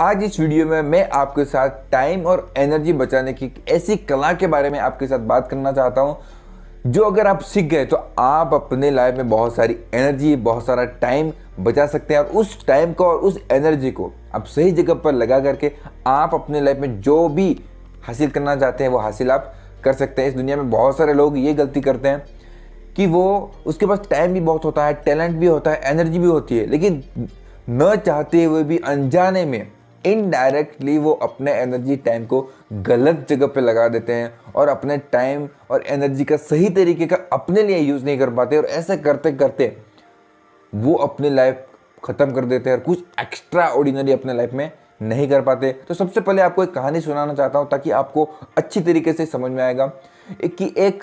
आज इस वीडियो में मैं आपके साथ टाइम और एनर्जी बचाने की ऐसी कला के बारे में आपके साथ बात करना चाहता हूं जो अगर आप सीख गए तो आप अपने लाइफ में बहुत सारी एनर्जी, बहुत सारा टाइम बचा सकते हैं और उस टाइम को और उस एनर्जी को आप सही जगह पर लगा करके आप अपने लाइफ में जो भी हासिल करना चाहते हैं वो हासिल आप कर सकते हैं। इस दुनिया में बहुत सारे लोग ये गलती करते हैं कि वो उसके पास टाइम भी बहुत होता है, टैलेंट भी होता है, एनर्जी भी होती है, लेकिन न चाहते हुए भी अनजाने में इनडायरेक्टली वो अपने एनर्जी टाइम को गलत जगह पे लगा देते हैं और अपने टाइम और एनर्जी का सही तरीके का अपने लिए यूज़ नहीं कर पाते और ऐसे करते करते वो अपनी लाइफ ख़त्म कर देते हैं और कुछ एक्स्ट्रा ऑर्डिनरी अपने लाइफ में नहीं कर पाते। तो सबसे पहले आपको एक कहानी सुनाना चाहता हूँ ताकि आपको अच्छी तरीके से समझ में आएगा कि एक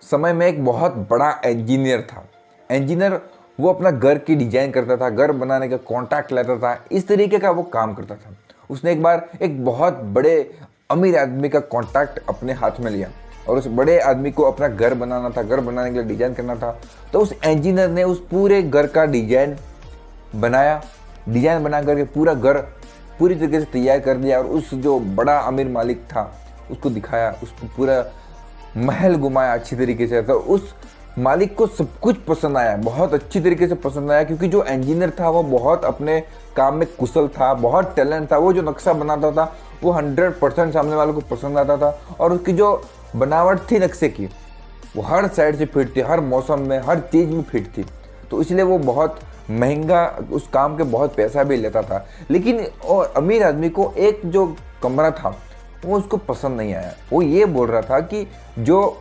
समय में एक बहुत बड़ा इंजीनियर था। इंजीनियर वो अपना घर की डिजाइन करता था, घर बनाने का कॉन्ट्रैक्ट लेता था, इस तरीके का वो काम करता था। उसने एक बार एक बहुत बड़े अमीर आदमी का कॉन्ट्रैक्ट अपने हाथ में लिया और उस बड़े आदमी को अपना घर बनाना था, घर बनाने के लिए डिजाइन करना था। तो उस इंजीनियर ने उस पूरे घर का डिजाइन बनाया, डिजाइन बना करके पूरा घर पूरी तरीके से तैयार कर दिया और उस जो बड़ा अमीर मालिक था उसको दिखाया, उसको पूरा महल घुमाया अच्छी तरीके से। तो उस मालिक को सब कुछ पसंद आया, बहुत अच्छी तरीके से पसंद आया, क्योंकि जो इंजीनियर था वो बहुत अपने काम में कुशल था, बहुत टैलेंट था। वो जो नक्शा बनाता था वो 100% सामने वालों को पसंद आता था और उसकी जो बनावट थी नक्शे की वो हर साइड से फिट थी, हर मौसम में, हर चीज़ में फिट थी। तो इसलिए वो बहुत महंगा उस काम के बहुत पैसा भी लेता था। लेकिन और अमीर आदमी को एक जो कमरा था वो उसको पसंद नहीं आया। वो ये बोल रहा था कि जो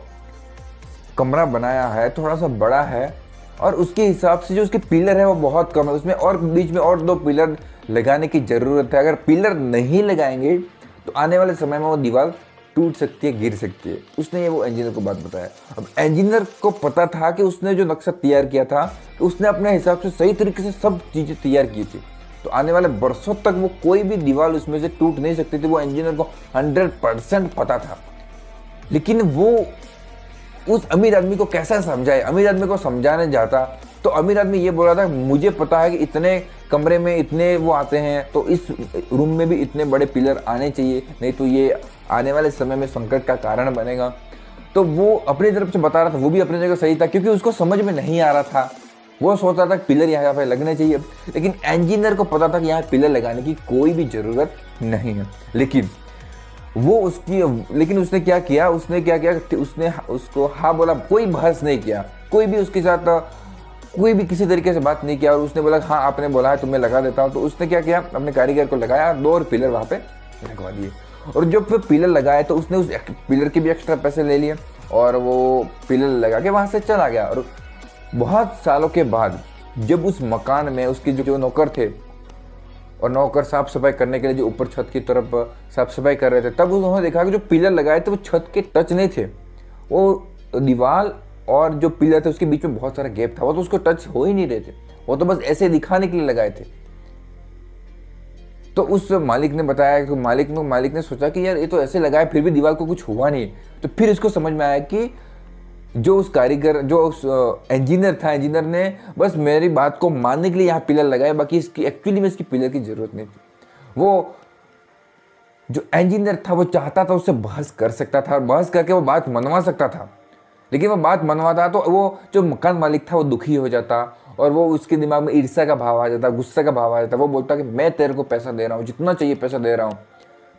कमरा बनाया है थोड़ा सा बड़ा है और उसके हिसाब से जो उसके पिलर है वो बहुत कम है, उसमें और बीच में और 2 पिलर लगाने की ज़रूरत है। अगर पिलर नहीं लगाएंगे तो आने वाले समय में वो दीवार टूट सकती है, गिर सकती है। उसने ये वो इंजीनियर को बात बताया। अब इंजीनियर को पता था कि उसने जो नक्शा तैयार किया था तो उसने अपने हिसाब से सही तरीके से सब चीज़ें तैयार की थी, तो आने वाले बरसों तक वो कोई भी दीवार उसमें से टूट नहीं सकती थी। वो इंजीनियर को 100% पता था। लेकिन वो उस अमीर आदमी को कैसा समझाए? अमीर आदमी को समझाने जाता तो अमीर आदमी ये बोल रहा था मुझे पता है कि इतने कमरे में इतने वो आते हैं तो इस रूम में भी इतने बड़े पिलर आने चाहिए, नहीं तो ये आने वाले समय में संकट का कारण बनेगा। तो वो अपनी तरफ से बता रहा था, वो भी अपनी जगह सही था, क्योंकि उसको समझ में नहीं आ रहा था। वो सोचता था पिलर यहाँ पे लगने चाहिए, लेकिन इंजीनियर को पता था कि यहाँ पिलर लगाने की कोई भी ज़रूरत नहीं है। लेकिन उसने क्या किया उसने उसको हाँ बोला, कोई बहस नहीं किया, कोई भी उसके साथ कोई भी किसी तरीके से बात नहीं किया। और उसने बोला हाँ आपने बोला है तो मैं लगा देता हूँ। तो उसने क्या किया, अपने कारीगर को लगाया, 2 और पिलर वहाँ पे लगवा दिए। और जब फिर पिलर लगाए तो उसने उस पिलर के भी एक्स्ट्रा पैसे ले लिए और वो पिलर लगा के वहाँ से चला गया। और बहुत सालों के बाद जब उस मकान में उसके जो नौकर थे और नौकर साफ सफाई करने के लिए जो ऊपर छत की तरफ साफ सफाई कर रहे थे, तब उन्होंने देखा कि जो पिलर लगाए थे वो छत के टच नहीं थे, वो दीवार और जो पिलर थे उसके बीच में बहुत सारा गैप था, वो तो उसको टच हो ही नहीं रहे थे, वो तो बस ऐसे दिखाने के लिए लगाए थे। तो उस मालिक ने बताया कि मालिक ने सोचा कि यार ये तो ऐसे लगाए फिर भी दीवार को कुछ हुआ नहीं। तो फिर इसको समझ में आया कि जो उस कारीगर, जो उस इंजीनियर था, इंजीनियर ने बस मेरी बात को मानने के लिए यहाँ पिलर लगाए, बाकी इसकी एक्चुअली में इसकी पिलर की ज़रूरत नहीं थी। वो जो इंजीनियर था वो चाहता था उससे बहस कर सकता था और बहस करके वो बात मनवा सकता था, लेकिन वो बात मनवाता तो वो जो मकान मालिक था वो दुखी हो जाता और वो उसके दिमाग में ईर्ष्या का भाव आ जाता, गुस्से का भाव आ जाता। वो बोलता कि मैं तेरे को पैसा दे रहा हूँ, जितना चाहिए पैसा दे रहा हूँ,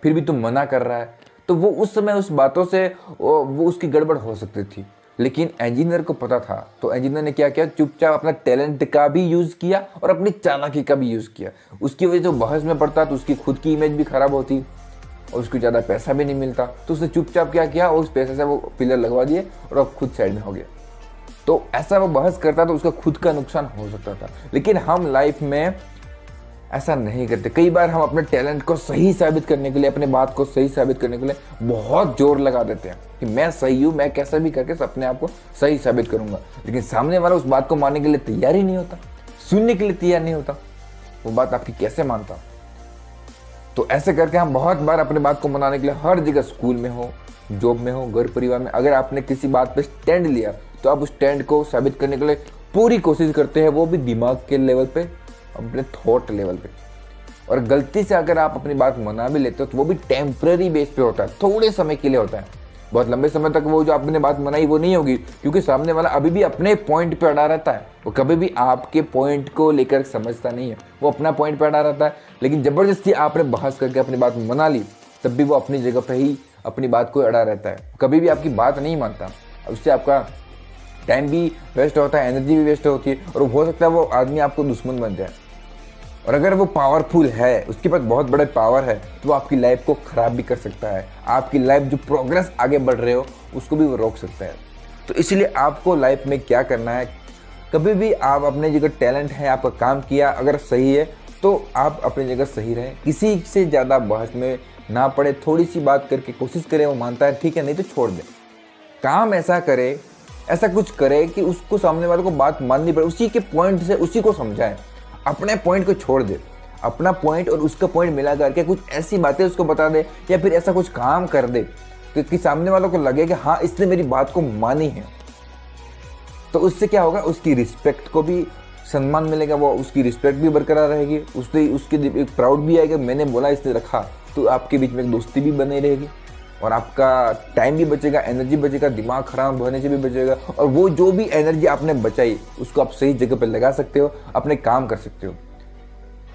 फिर भी तुम मना कर रहा है। तो वो उस समय उस बातों से वो उसकी गड़बड़ हो सकती थी। लेकिन इंजीनियर को पता था, तो इंजीनियर ने क्या किया, चुपचाप अपना टैलेंट का भी यूज़ किया और अपनी चालाकी का भी यूज़ किया। उसकी वजह से बहस में पड़ता तो उसकी खुद की इमेज भी खराब होती और उसको ज़्यादा पैसा भी नहीं मिलता। तो उसने चुपचाप क्या किया, उस पैसे से वो पिलर लगवा दिए और अब खुद साइड में हो गया। तो ऐसा वो बहस करता तो उसका खुद का नुकसान हो सकता था। लेकिन हम लाइफ में ऐसा नहीं करते। कई बार हम अपने टैलेंट को सही साबित करने के लिए, अपने बात को सही साबित करने के लिए बहुत जोर लगा देते हैं कि मैं सही हूँ, मैं कैसा भी करके अपने आप को सही साबित करूंगा। लेकिन सामने वाला उस बात को मानने के लिए तैयार ही नहीं होता, सुनने के लिए तैयार नहीं होता, वो बात आपकी कैसे मानता। तो ऐसे करके हम बहुत बार अपने बात को मनाने के लिए हर जगह, स्कूल में हो, जॉब में हो, घर परिवार में, अगर आपने किसी बात पे स्टैंड लिया तो आप उस स्टैंड को साबित करने के लिए पूरी कोशिश करते हैं, वो भी दिमाग के लेवल पे, अपने थॉट लेवल पे। और गलती से अगर आप अपनी बात मना भी लेते हो तो वो भी टेम्पररी बेस पे होता है, थोड़े समय के लिए होता है। बहुत लंबे समय तक वो जो आपने बात मनाई वो नहीं होगी, क्योंकि सामने वाला अभी भी अपने पॉइंट पे अड़ा रहता है। वो कभी भी आपके पॉइंट को लेकर समझता नहीं है, वो अपना पॉइंट पे अड़ा रहता है। लेकिन ज़बरदस्ती आपने बहस करके अपनी बात मना ली, तब भी वो अपनी जगह पे ही अपनी बात को अड़ा रहता है, कभी भी आपकी बात नहीं मानता। उससे आपका टाइम भी वेस्ट होता है, एनर्जी भी वेस्ट होती है, और हो सकता है वो आदमी आपको दुश्मन बन जाए। और अगर वो पावरफुल है, उसके पास बहुत बड़े पावर है, तो वो आपकी लाइफ को ख़राब भी कर सकता है। आपकी लाइफ जो प्रोग्रेस आगे बढ़ रहे हो उसको भी वो रोक सकता है। तो इसलिए आपको लाइफ में क्या करना है, कभी भी आप अपने जगह टैलेंट है, आपका काम किया अगर सही है तो आप अपनी जगह सही रहें, किसी से ज़्यादा बहस में ना पड़े, थोड़ी सी बात करके कोशिश करें, वो मानता है ठीक है, नहीं तो छोड़ दें। काम ऐसा करे, ऐसा कुछ करे कि उसको सामने वाले को बात माननी पड़े, उसी के पॉइंट से उसी को समझाएं, अपने पॉइंट को छोड़ दे। अपना पॉइंट और उसका पॉइंट मिला करके कुछ ऐसी बातें उसको बता दे, या फिर ऐसा कुछ काम कर दे कि सामने वालों को लगे कि हाँ इसने मेरी बात को मानी है। तो उससे क्या होगा, उसकी रिस्पेक्ट को भी सम्मान मिलेगा, वो उसकी रिस्पेक्ट भी बरकरार रहेगी, उसके एक प्राउड भी आएगा, मैंने बोला इसने रखा, तो आपके बीच में एक दोस्ती भी बनी रहेगी, और आपका टाइम भी बचेगा, एनर्जी बचेगा, दिमाग खराब होने से भी बचेगा। और वो जो भी एनर्जी आपने बचाई उसको आप सही जगह पर लगा सकते हो, अपने काम कर सकते हो।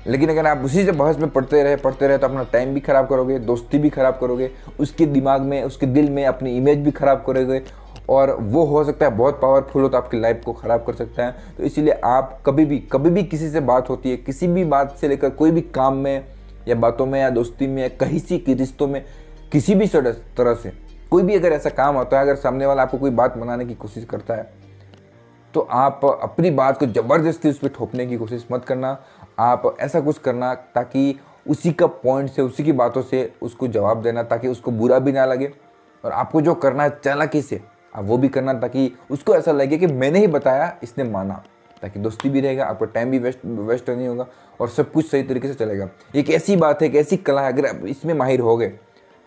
लेकिन अगर आप उसी से बहस में पढ़ते रहे तो अपना टाइम भी खराब करोगे, दोस्ती भी खराब करोगे, उसके दिमाग में, उसके दिल में अपनी इमेज भी खराब करोगे, और वो हो सकता है बहुत पावरफुल हो तो आपकी लाइफ को ख़राब कर सकता है। तो इसीलिए आप कभी भी किसी से बात होती है, किसी भी बात से लेकर कोई भी काम में या बातों में या दोस्ती में या कहीं सी की रिश्तों में, किसी भी तरह से कोई भी अगर ऐसा काम होता है, अगर सामने वाला आपको कोई बात मनाने की कोशिश करता है, तो आप अपनी बात को ज़बरदस्ती उस पर ठोकने की कोशिश मत करना। आप ऐसा कुछ करना ताकि उसी का पॉइंट से, उसी की बातों से उसको जवाब देना, ताकि उसको बुरा भी ना लगे। और आपको जो करना है चालाकी से आप वो भी करना, ताकि उसको ऐसा लगे कि मैंने ही बताया, इसने माना, ताकि दोस्ती भी रहेगा, आपका टाइम भी वेस्ट नहीं होगा, और सब कुछ सही तरीके से चलेगा। एक ऐसी बात है, एक ऐसी कला है, अगर आप इसमें माहिर हो गए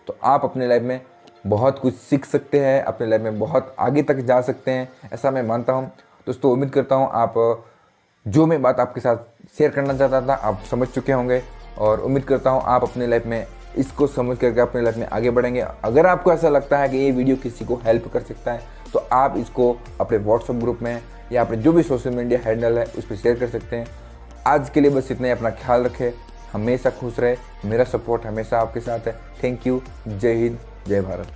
तो आप अपने लाइफ में बहुत कुछ सीख सकते हैं, अपने लाइफ में बहुत आगे तक जा सकते हैं, ऐसा मैं मानता हूँ। दोस्तों उम्मीद करता हूँ आप जो मैं बात आपके साथ शेयर करना चाहता था आप समझ चुके होंगे, और उम्मीद करता हूँ आप अपने लाइफ में इसको समझ करके अपने लाइफ में आगे बढ़ेंगे। अगर आपको ऐसा लगता है कि ये वीडियो किसी को हेल्प कर सकता है तो आप इसको अपने व्हाट्सएप ग्रुप में या अपने जो भी सोशल मीडिया हैंडल है उस पर शेयर कर सकते हैं। आज के लिए बस इतना ही, अपना ख्याल रखें, हमेशा खुश रहे, मेरा सपोर्ट हमेशा आपके साथ है। थैंक यू, जय हिंद, जय भारत।